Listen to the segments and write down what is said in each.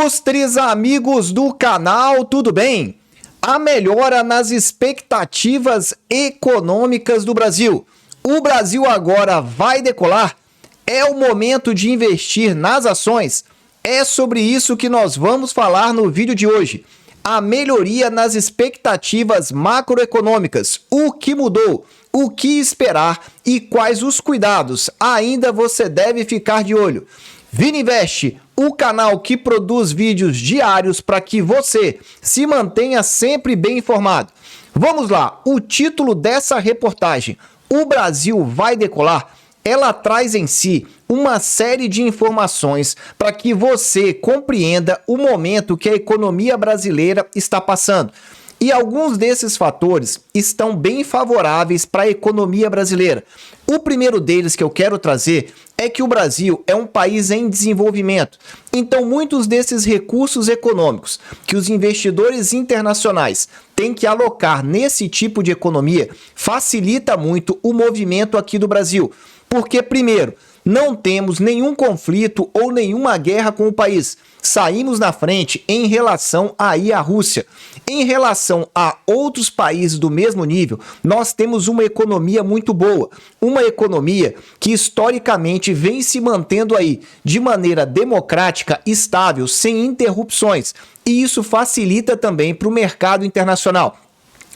Ilustres amigos do canal, tudo bem? A melhora nas expectativas econômicas do Brasil. O Brasil agora vai decolar? É o momento de investir nas ações? É sobre isso que nós vamos falar no vídeo de hoje. A melhoria nas expectativas macroeconômicas. O que mudou? O que esperar e quais os cuidados ainda você deve ficar de olho? Vini Invest, o canal que produz vídeos diários para que você se mantenha sempre bem informado. Vamos lá, o título dessa reportagem, O Brasil vai decolar? Ela traz em si uma série de informações para que você compreenda o momento que a economia brasileira está passando. E alguns desses fatores estão bem favoráveis para a economia brasileira. O primeiro deles que eu quero trazer é que o Brasil é um país em desenvolvimento. Então, muitos desses recursos econômicos que os investidores internacionais têm que alocar nesse tipo de economia facilita muito o movimento aqui do Brasil. Porque, primeiro, não temos nenhum conflito ou nenhuma guerra com o país. Saímos na frente em relação aí à Rússia. Em relação a outros países do mesmo nível, nós temos uma economia muito boa. Uma economia que historicamente vem se mantendo aí de maneira democrática, estável, sem interrupções. E isso facilita também para o mercado internacional.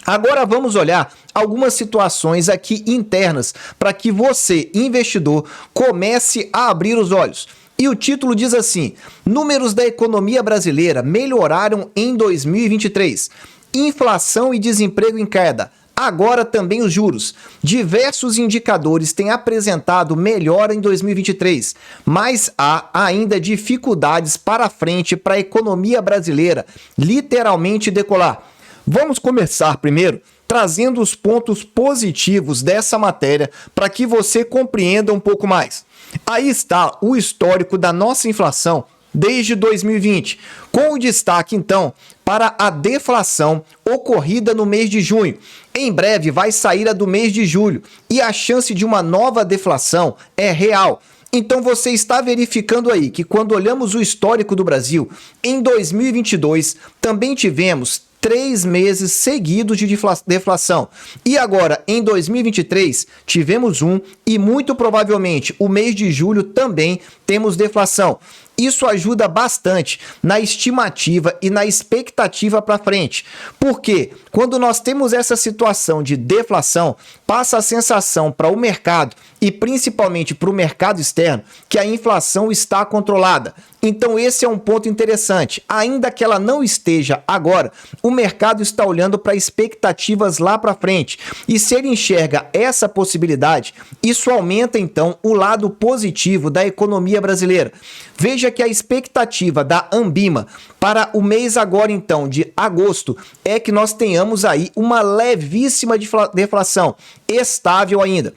Agora vamos olhar algumas situações aqui internas para que você, investidor, comece a abrir os olhos. E o título diz assim: números da economia brasileira melhoraram em 2023. Inflação e desemprego em queda. Agora também os juros. Diversos indicadores têm apresentado melhora em 2023, mas há ainda dificuldades para frente para a economia brasileira literalmente decolar. Vamos começar primeiro trazendo os pontos positivos dessa matéria para que você compreenda um pouco mais. Aí está o histórico da nossa inflação desde 2020, com o destaque então para a deflação ocorrida no mês de junho. Em breve vai sair a do mês de julho e a chance de uma nova deflação é real. Então você está verificando aí que quando olhamos o histórico do Brasil, em 2022 também tivemos 3 meses seguidos de deflação. E agora, em 2023, tivemos um e muito provavelmente o mês de julho também temos deflação. Isso ajuda bastante na estimativa e na expectativa para frente. Porque quando nós temos essa situação de deflação, passa a sensação para o mercado e principalmente para o mercado externo que a inflação está controlada. Então esse é um ponto interessante. Ainda que ela não esteja agora, o mercado está olhando para expectativas lá para frente. E se ele enxerga essa possibilidade, isso aumenta então o lado positivo da economia brasileira. Veja que a expectativa da Anbima para o mês agora então de agosto é que nós tenhamos aí uma levíssima deflação, estável ainda.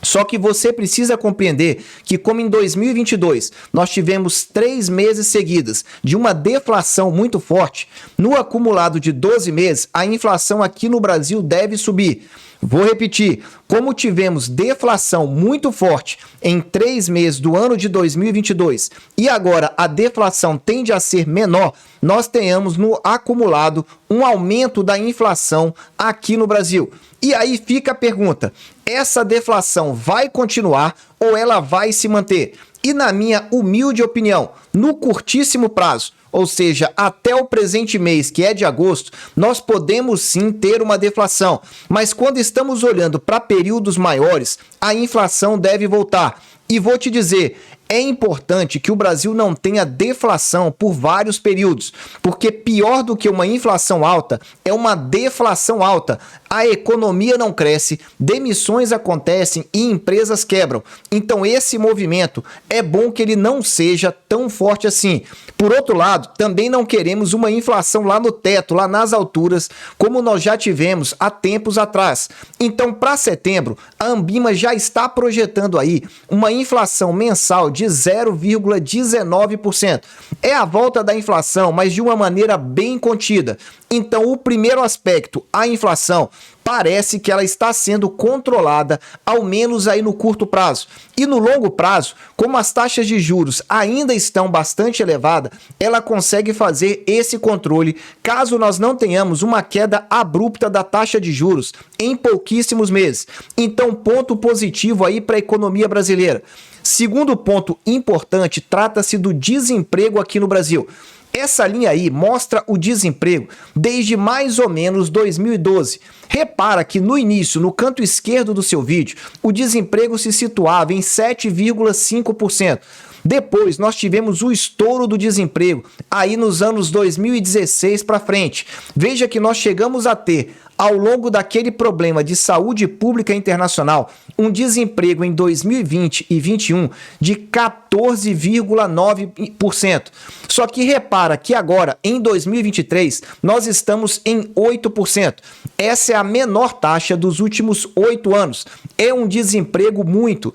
Só que você precisa compreender que como em 2022 nós tivemos 3 meses seguidos de uma deflação muito forte, no acumulado de 12 meses a inflação aqui no Brasil deve subir. Vou repetir, como tivemos deflação muito forte em 3 meses do ano de 2022 e agora a deflação tende a ser menor, nós tenhamos no acumulado um aumento da inflação aqui no Brasil. E aí fica a pergunta, essa deflação vai continuar ou ela vai se manter? E na minha humilde opinião, no curtíssimo prazo, ou seja, até o presente mês, que é de agosto, nós podemos sim ter uma deflação. Mas quando estamos olhando para períodos maiores, a inflação deve voltar. E vou te dizer, é importante que o Brasil não tenha deflação por vários períodos, porque pior do que uma inflação alta é uma deflação alta. A economia não cresce, demissões acontecem e empresas quebram. Então esse movimento é bom que ele não seja tão forte assim. Por outro lado, também não queremos uma inflação lá no teto, lá nas alturas, como nós já tivemos há tempos atrás. Então, para setembro, a Anbima já está projetando aí uma inflação mensal de 0,19%. É a volta da inflação, mas de uma maneira bem contida. Então, o primeiro aspecto, a inflação, parece que ela está sendo controlada, ao menos aí no curto prazo. E no longo prazo, como as taxas de juros ainda estão bastante elevadas, ela consegue fazer esse controle caso nós não tenhamos uma queda abrupta da taxa de juros em pouquíssimos meses. Então, ponto positivo aí para a economia brasileira. Segundo ponto importante, trata-se do desemprego aqui no Brasil. Essa linha aí mostra o desemprego desde mais ou menos 2012. Repara que no início, no canto esquerdo do seu vídeo, o desemprego se situava em 7,5%. Depois, nós tivemos o estouro do desemprego aí nos anos 2016 para frente. Veja que nós chegamos a ter, ao longo daquele problema de saúde pública internacional, um desemprego em 2020 e 2021 de 14,9%. Só que repara que agora, em 2023, nós estamos em 8%. Essa é a menor taxa dos últimos 8 anos. É um desemprego muito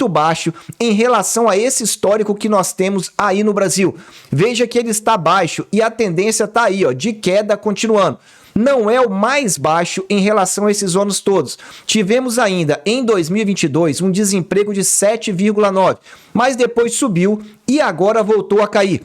baixo em relação a esse histórico que nós temos aí no Brasil. Veja que ele está baixo e a tendência está aí, ó, de queda continuando. Não é o mais baixo em relação a esses anos todos. Tivemos ainda em 2022 um desemprego de 7,9%, mas depois subiu e agora voltou a cair.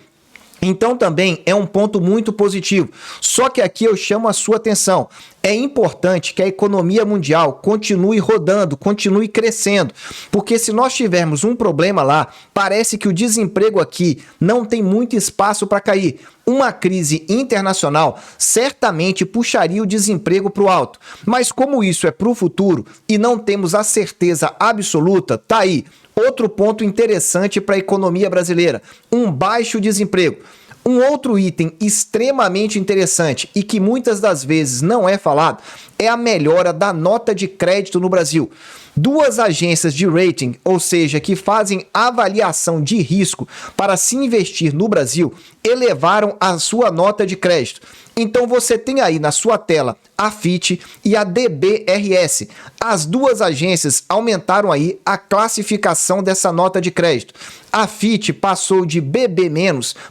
Então também é um ponto muito positivo. Só que aqui eu chamo a sua atenção. É importante que a economia mundial continue rodando, continue crescendo, porque se nós tivermos um problema lá, parece que o desemprego aqui não tem muito espaço para cair. Uma crise internacional certamente puxaria o desemprego para o alto. Mas como isso é para o futuro e não temos a certeza absoluta, tá aí. Outro ponto interessante para a economia brasileira, um baixo desemprego. Um outro item extremamente interessante e que muitas das vezes não é falado é a melhora da nota de crédito no Brasil. Duas agências de rating, ou seja, que fazem avaliação de risco para se investir no Brasil, elevaram a sua nota de crédito. Então você tem aí na sua tela a Fitch e a DBRS. As duas agências aumentaram aí a classificação dessa nota de crédito. A Fitch passou de BB-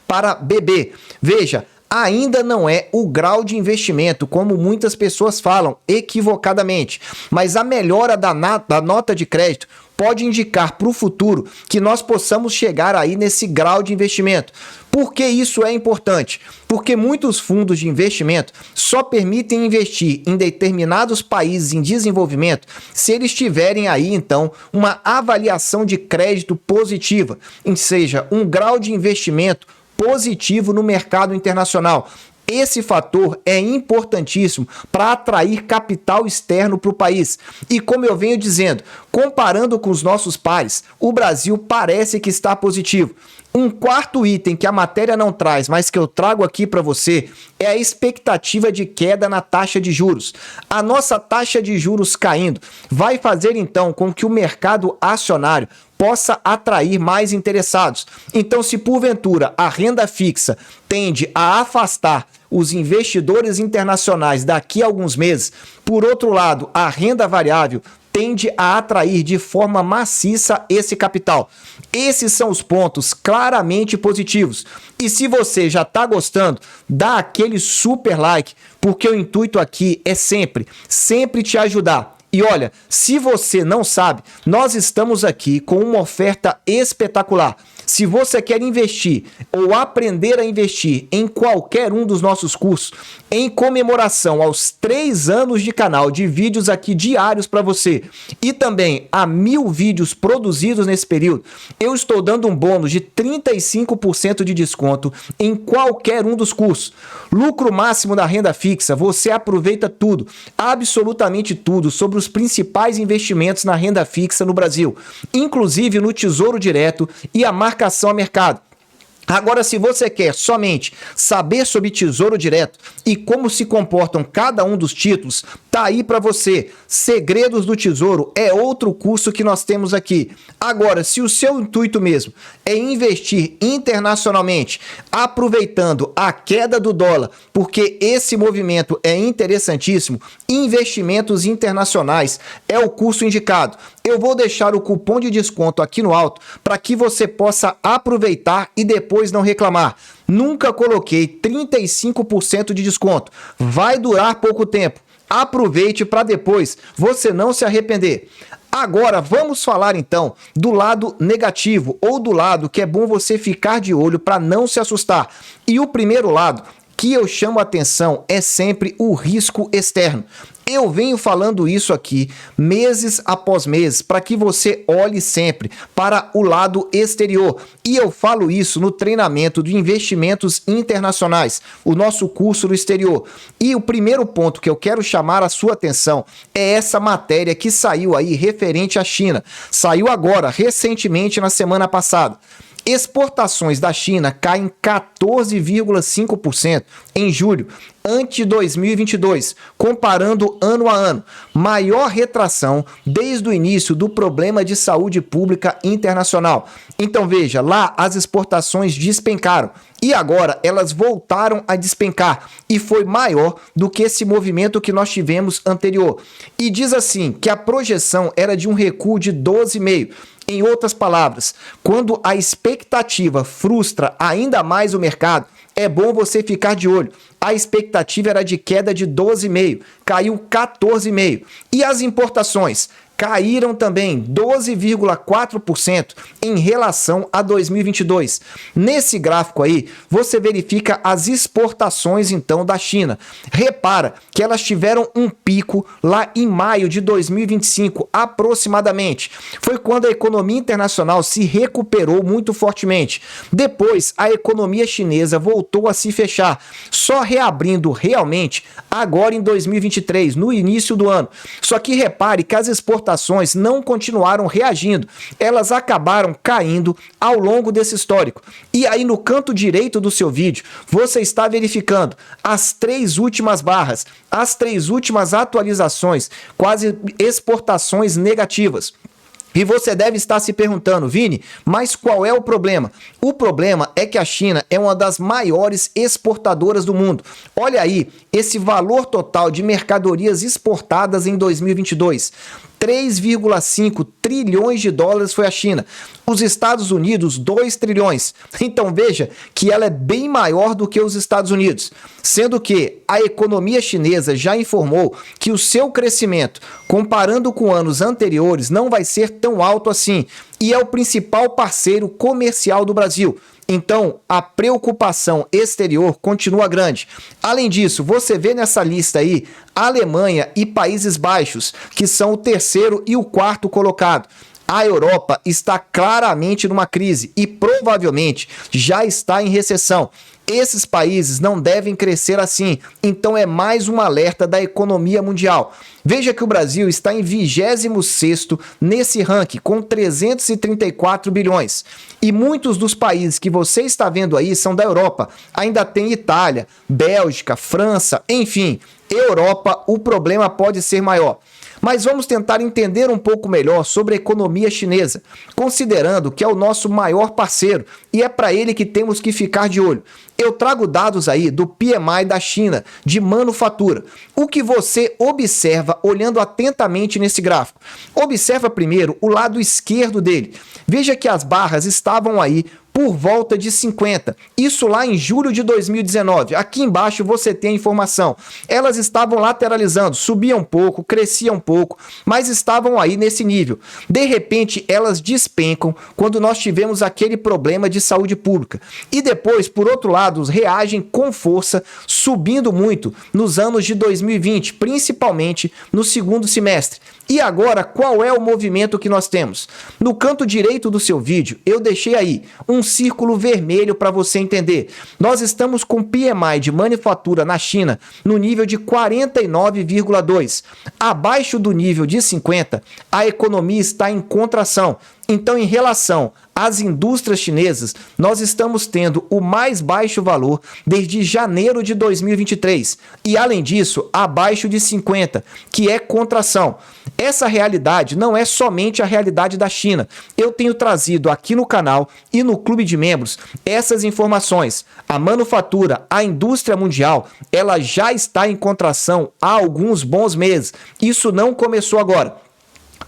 para BB. Veja, ainda não é o grau de investimento, como muitas pessoas falam equivocadamente, mas a melhora da nota de crédito pode indicar para o futuro que nós possamos chegar aí nesse grau de investimento. Por que isso é importante? Porque muitos fundos de investimento só permitem investir em determinados países em desenvolvimento se eles tiverem aí, então, uma avaliação de crédito positiva, ou seja, um grau de investimento positivo no mercado internacional. Esse fator é importantíssimo para atrair capital externo para o país. E como eu venho dizendo, comparando com os nossos pares, o Brasil parece que está positivo. Um quarto item que a matéria não traz, mas que eu trago aqui para você, é a expectativa de queda na taxa de juros. A nossa taxa de juros caindo vai fazer então com que o mercado acionário possa atrair mais interessados. Então, se porventura a renda fixa tende a afastar os investidores internacionais daqui a alguns meses, por outro lado, a renda variável tende a atrair de forma maciça esse capital. Esses são os pontos claramente positivos. E se você já está gostando, dá aquele super like, porque o intuito aqui é sempre te ajudar. E olha, se você não sabe, nós estamos aqui com uma oferta espetacular. Se você quer investir ou aprender a investir em qualquer um dos nossos cursos, em comemoração aos 3 anos de canal de vídeos aqui diários para você e também a 1000 vídeos produzidos nesse período, eu estou dando um bônus de 35% de desconto em qualquer um dos cursos. Lucro máximo da renda fixa, você aproveita tudo, absolutamente tudo sobre os principais investimentos na renda fixa no Brasil, inclusive no Tesouro Direto e a marcação a mercado. Agora, se você quer somente saber sobre Tesouro Direto e como se comportam cada um dos títulos, tá aí para você. Segredos do Tesouro é outro curso que nós temos aqui. Agora, se o seu intuito mesmo é investir internacionalmente, aproveitando a queda do dólar, porque esse movimento é interessantíssimo, investimentos internacionais é o curso indicado. Eu vou deixar o cupom de desconto aqui no alto para que você possa aproveitar e depois não reclamar. Nunca coloquei 35% de desconto. Vai durar pouco tempo. Aproveite para depois você não se arrepender. Agora vamos falar então do lado negativo, ou do lado que é bom você ficar de olho para não se assustar. E o primeiro lado que eu chamo a atenção é sempre o risco externo. Eu venho falando isso aqui meses após meses para que você olhe sempre para o lado exterior. E eu falo isso no treinamento de investimentos internacionais, o nosso curso no exterior. E o primeiro ponto que eu quero chamar a sua atenção é essa matéria que saiu aí referente à China. Saiu agora, recentemente, na semana passada. Exportações da China caem 14,5% em julho, ante 2022, comparando ano a ano. Maior retração desde o início do problema de saúde pública internacional. Então veja, lá as exportações despencaram e agora elas voltaram a despencar e foi maior do que esse movimento que nós tivemos anterior. E diz assim que a projeção era de um recuo de 12,5%. Em outras palavras, quando a expectativa frustra ainda mais o mercado, é bom você ficar de olho. A expectativa era de queda de 12,5%, caiu 14,5%. E as importações caíram também 12,4% em relação a 2022. Nesse gráfico aí, você verifica as exportações então da China. Repara que elas tiveram um pico lá em maio de 2025, aproximadamente. Foi quando a economia internacional se recuperou muito fortemente. Depois, a economia chinesa voltou a se fechar, só reabrindo realmente agora em 2023, no início do ano. Só que repare que as exportações não continuaram reagindo, elas acabaram caindo ao longo desse histórico. E aí no canto direito do seu vídeo, você está verificando as 3 últimas barras, as 3 últimas atualizações, quase exportações negativas. E você deve estar se perguntando, Vini, mas qual é o problema? O problema é que a China é uma das maiores exportadoras do mundo. Olha aí, esse valor total de mercadorias exportadas em 2022. 3,5 trilhões de dólares foi a China. Os Estados Unidos, 2 trilhões. Então veja que ela é bem maior do que os Estados Unidos. Sendo que a economia chinesa já informou que o seu crescimento, comparando com anos anteriores, não vai ser tão alto assim. E é o principal parceiro comercial do Brasil. Então, a preocupação exterior continua grande. Além disso, você vê nessa lista aí Alemanha e Países Baixos, que são o 3º e o 4º colocado. A Europa está claramente numa crise e provavelmente já está em recessão. Esses países não devem crescer assim, então é mais um alerta da economia mundial. Veja que o Brasil está em 26º nesse ranking, com 334 bilhões. E muitos dos países que você está vendo aí são da Europa. Ainda tem Itália, Bélgica, França, enfim, Europa, o problema pode ser maior. Mas vamos tentar entender um pouco melhor sobre a economia chinesa, considerando que é o nosso maior parceiro e é para ele que temos que ficar de olho. Eu trago dados aí do PMI da China, de manufatura. O que você observa olhando atentamente nesse gráfico? Observa primeiro o lado esquerdo dele. Veja que as barras estavam aí por volta de 50. Isso lá em julho de 2019. Aqui embaixo você tem a informação. Elas estavam lateralizando, subiam um pouco, cresciam um pouco, mas estavam aí nesse nível. De repente, elas despencam quando nós tivemos aquele problema de saúde pública. E depois, por outro lado, reagem com força, subindo muito nos anos de 2020, principalmente no segundo semestre. E agora, qual é o movimento que nós temos? No canto direito do seu vídeo, eu deixei aí um círculo vermelho para você entender. Nós estamos com PMI de manufatura na China no nível de 49,2. Abaixo do nível de 50, a economia está em contração. Então, em relação às indústrias chinesas, nós estamos tendo o mais baixo valor desde janeiro de 2023. E, além disso, abaixo de 50, que é contração. Essa realidade não é somente a realidade da China. Eu tenho trazido aqui no canal e no clube de membros essas informações. A manufatura, a indústria mundial, ela já está em contração há alguns bons meses. Isso não começou agora.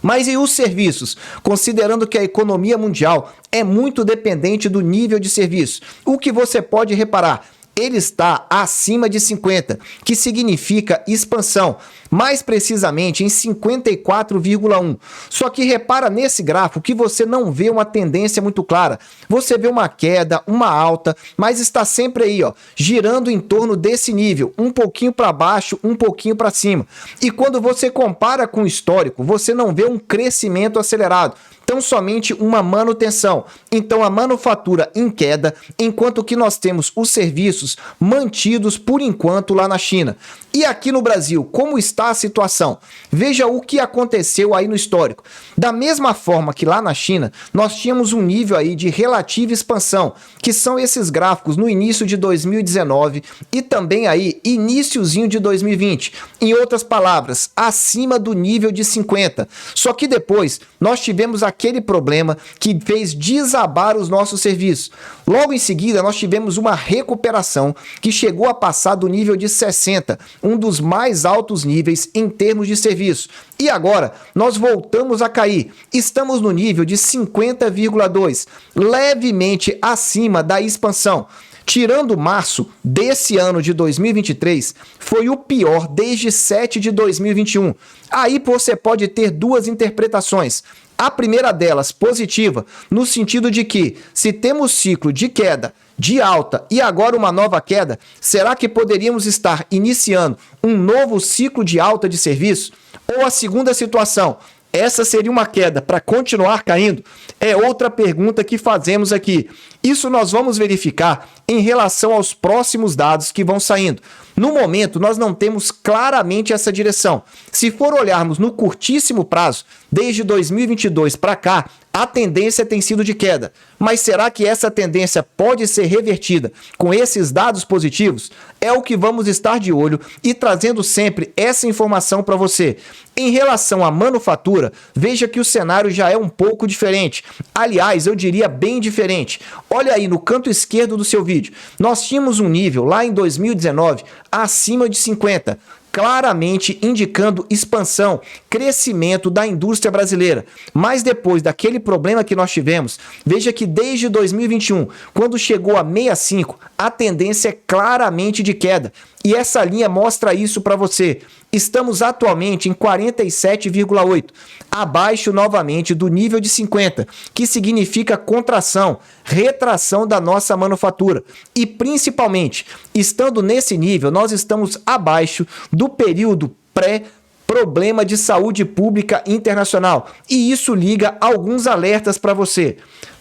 Mas e os serviços? Considerando que a economia mundial é muito dependente do nível de serviço, o que você pode reparar? ele está acima de 50, que significa expansão, mais precisamente em 54,1. Só que repara nesse gráfico que você não vê uma tendência muito clara. Você vê uma queda, uma alta, mas está sempre aí, ó, girando em torno desse nível, um pouquinho para baixo, um pouquinho para cima. E quando você compara com o histórico, você não vê um crescimento acelerado, tão somente uma manutenção. Então a manufatura em queda, enquanto que nós temos os serviços mantidos por enquanto lá na China. E aqui no Brasil, como está a situação? Veja o que aconteceu aí no histórico. Da mesma forma que lá na China, nós tínhamos um nível aí de relativa expansão, que são esses gráficos no início de 2019 e também aí iniciozinho de 2020. Em outras palavras, acima do nível de 50. Só que depois nós tivemos aquele problema que fez desabar os nossos serviços. Logo em seguida, nós tivemos uma recuperação que chegou a passar do nível de 60, um dos mais altos níveis em termos de serviço. E agora, nós voltamos a cair. Estamos no nível de 50,2, levemente acima da expansão. Tirando março desse ano de 2023, foi o pior desde 7 de 2021. Aí você pode ter duas interpretações. A primeira delas, positiva, no sentido de que, se temos ciclo de queda, de alta e agora uma nova queda, será que poderíamos estar iniciando um novo ciclo de alta de serviço? Ou a segunda situação, essa seria uma queda para continuar caindo? É outra pergunta que fazemos aqui. Isso nós vamos verificar em relação aos próximos dados que vão saindo. No momento, nós não temos claramente essa direção. Se for olharmos no curtíssimo prazo, desde 2022 para cá, a tendência tem sido de queda. Mas será que essa tendência pode ser revertida com esses dados positivos? É o que vamos estar de olho e trazendo sempre essa informação para você. Em relação à manufatura, veja que o cenário já é um pouco diferente. Aliás, eu diria bem diferente. Olha aí no canto esquerdo do seu vídeo. Nós tínhamos um nível lá em 2019 acima de 50. Claramente indicando expansão, crescimento da indústria brasileira. Mas depois daquele problema que nós tivemos, veja que desde 2021, quando chegou a 65, a tendência é claramente de queda. E essa linha mostra isso para você. Estamos atualmente em 47,8, abaixo novamente do nível de 50, que significa contração, retração da nossa manufatura. E principalmente, estando nesse nível, nós estamos abaixo do período pré-problema de saúde pública internacional. E isso liga alguns alertas para você.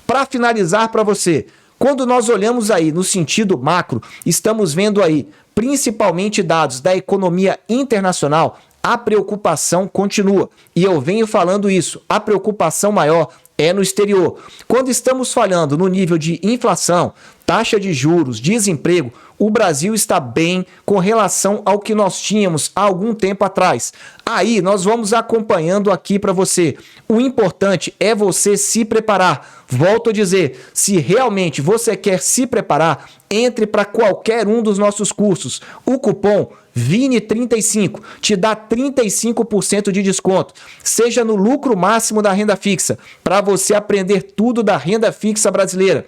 Para finalizar para você, quando nós olhamos aí no sentido macro, estamos vendo aí principalmente dados da economia internacional, a preocupação continua. E eu venho falando isso, a preocupação maior é no exterior. Quando estamos falando no nível de inflação, taxa de juros, desemprego, o Brasil está bem com relação ao que nós tínhamos há algum tempo atrás. Aí nós vamos acompanhando aqui para você. O importante é você se preparar. Volto a dizer, se realmente você quer se preparar, entre para qualquer um dos nossos cursos. O cupom VINI35 te dá 35% de desconto, seja no lucro máximo da renda fixa, para você aprender tudo da renda fixa brasileira,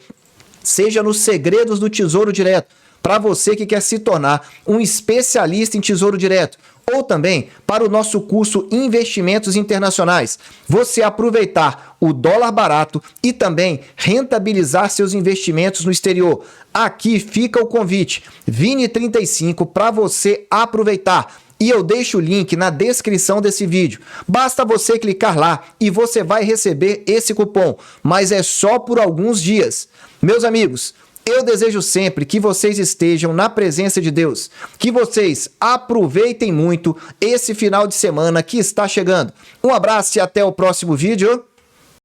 seja nos segredos do Tesouro Direto, para você que quer se tornar um especialista em Tesouro Direto, ou também para o nosso curso Investimentos Internacionais. Você aproveitar o dólar barato e também rentabilizar seus investimentos no exterior. Aqui fica o convite, VINI35, para você aproveitar. E eu deixo o link na descrição desse vídeo. Basta você clicar lá e você vai receber esse cupom, mas é só por alguns dias. Meus amigos, eu desejo sempre que vocês estejam na presença de Deus, que vocês aproveitem muito esse final de semana que está chegando. Um abraço e até o próximo vídeo.